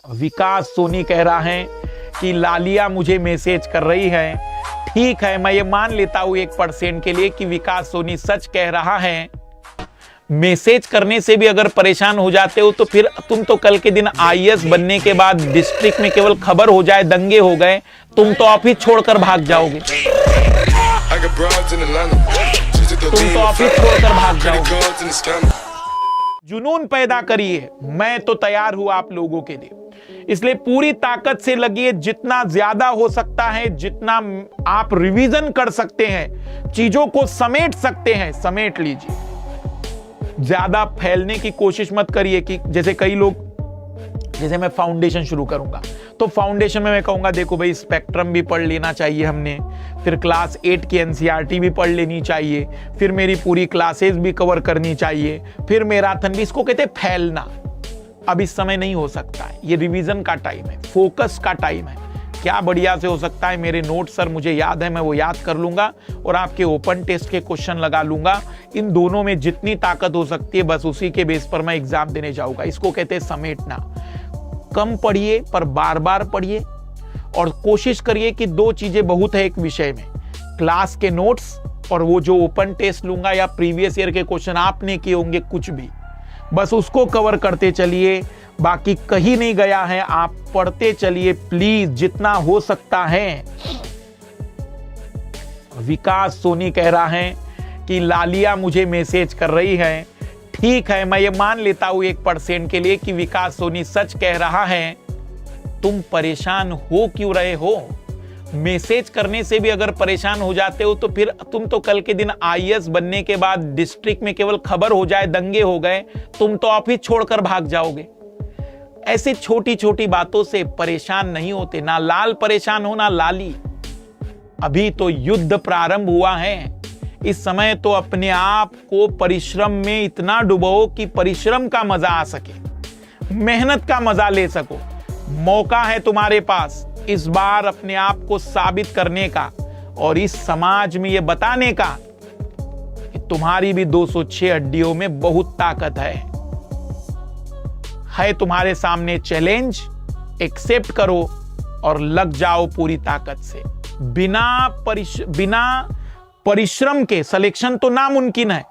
विकास सोनी कह रहा है कि लालिया मुझे मैसेज कर रही है। ठीक है, मैं ये मान लेता हूं 1% के लिए कि विकास सोनी सच कह रहा है। मैसेज करने से भी अगर परेशान हो जाते हो तो फिर तुम तो कल के दिन आईएएस बनने के बाद डिस्ट्रिक्ट में केवल खबर हो जाए दंगे हो गए, तुम तो ऑफिस छोड़कर भाग जाओगे। जुनून पैदा करिए, मैं तो तैयार हूं आप लोगों के लिए। इसलिए पूरी ताकत से लगिए, जितना ज्यादा हो सकता है, जितना आप रिवीजन कर सकते हैं, चीजों को समेट सकते हैं, समेट लीजिए। ज्यादा फैलने की कोशिश मत करिए कि जैसे कई लोग, जैसे मैं फाउंडेशन शुरू करूंगा तो फाउंडेशन में मैं कहूंगा देखो भाई स्पेक्ट्रम भी पढ़ लेना चाहिए हमने, फिर क्लास 8 की एनसीईआरटी भी पढ़ लेनी चाहिए, फिर मेरी पूरी क्लासेस भी कवर करनी चाहिए, फिर मैराथन भी। इसको कहते हैं फैलना। अब इस समय नहीं हो सकता है, ये रिवीजन का टाइम है, फोकस का टाइम है। क्या बढ़िया से हो सकता है, मेरे नोट सर मुझे याद है, मैं वो याद कर लूंगा और आपके ओपन टेस्ट के क्वेश्चन लगा लूंगा। इन दोनों में जितनी ताकत हो सकती है बस उसी के बेस पर मैं एग्जाम देने जाऊंगा। इसको कहते हैं समेटना। कम पढ़िए पर बार बार पढ़िए और कोशिश करिए कि 2 चीजें बहुत है एक विषय में, क्लास के नोट्स और वो जो ओपन टेस्ट लूंगा या प्रीवियस ईयर के क्वेश्चन आपने किए होंगे कुछ भी, बस उसको कवर करते चलिए। बाकी कहीं नहीं गया है, आप पढ़ते चलिए प्लीज, जितना हो सकता है। विकास सोनी कह रहा है कि लालिया मुझे मैसेज कर रही है। ठीक है, मैं ये मान लेता हूं 1% के लिए कि विकास सोनी सच कह रहा है। तुम परेशान हो क्यों रहे हो? मैसेज करने से भी अगर परेशान हो जाते हो तो फिर तुम तो कल के दिन आईएएस बनने के बाद डिस्ट्रिक्ट में केवल खबर हो जाए दंगे हो गए, तुम तो ऑफिस छोड़कर भाग जाओगे। ऐसे छोटी छोटी बातों से परेशान नहीं होते। ना लाल परेशान हो ना लाली। अभी तो युद्ध प्रारंभ हुआ है। इस समय तो अपने आप को परिश्रम में इतना डुबो कि परिश्रम का मजा आ सके, मेहनत का मजा ले सको। मौका है तुम्हारे पास इस बार अपने आप को साबित करने का और इस समाज में यह बताने का कि तुम्हारी भी 206 हड्डियों में बहुत ताकत है। तुम्हारे सामने चैलेंज, एक्सेप्ट करो और लग जाओ पूरी ताकत से। बिना परिश्रम के सिलेक्शन तो नामुमकिन है,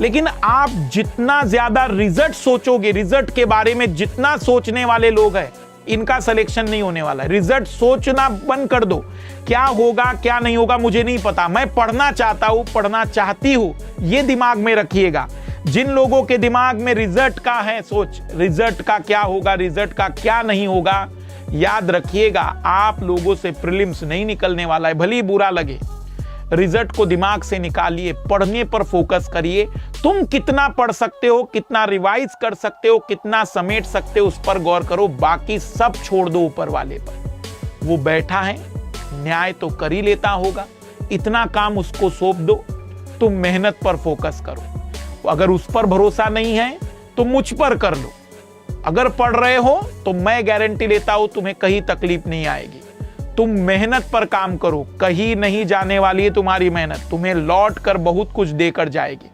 लेकिन आप जितना ज्यादा रिजल्ट सोचोगे, रिजल्ट के बारे में जितना सोचने वाले लोग हैं, इनका सिलेक्शन नहीं होने वाला है। रिजल्ट सोचना बंद कर दो, क्या होगा क्या नहीं होगा मुझे नहीं पता, मैं पढ़ना चाहता हूं, पढ़ना चाहती हूं, ये दिमाग में रखिएगा। जिन लोगों के दिमाग में रिजल्ट का है सोच, रिजल्ट का क्या होगा, रिजल्ट का क्या नहीं होगा, याद रखिएगा आप लोगों से प्रीलिम्स नहीं निकलने वाला है, भली बुरा लगे। रिजल्ट को दिमाग से निकालिए, पढ़ने पर फोकस करिए। तुम कितना पढ़ सकते हो, कितना रिवाइज कर सकते हो, कितना समेट सकते हो, उस पर गौर करो। बाकी सब छोड़ दो ऊपर वाले पर। वो बैठा है, न्याय तो कर ही लेता होगा, इतना काम उसको सौंप दो। तुम मेहनत पर फोकस करो। अगर उस पर भरोसा नहीं है तो मुझ पर कर लो। अगर पढ़ रहे हो तो मैं गारंटी लेता हूं तुम्हें कहीं तकलीफ नहीं आएगी। तुम मेहनत पर काम करो, कहीं नहीं जाने वाली है तुम्हारी मेहनत, तुम्हें लौट कर बहुत कुछ देकर जाएगी।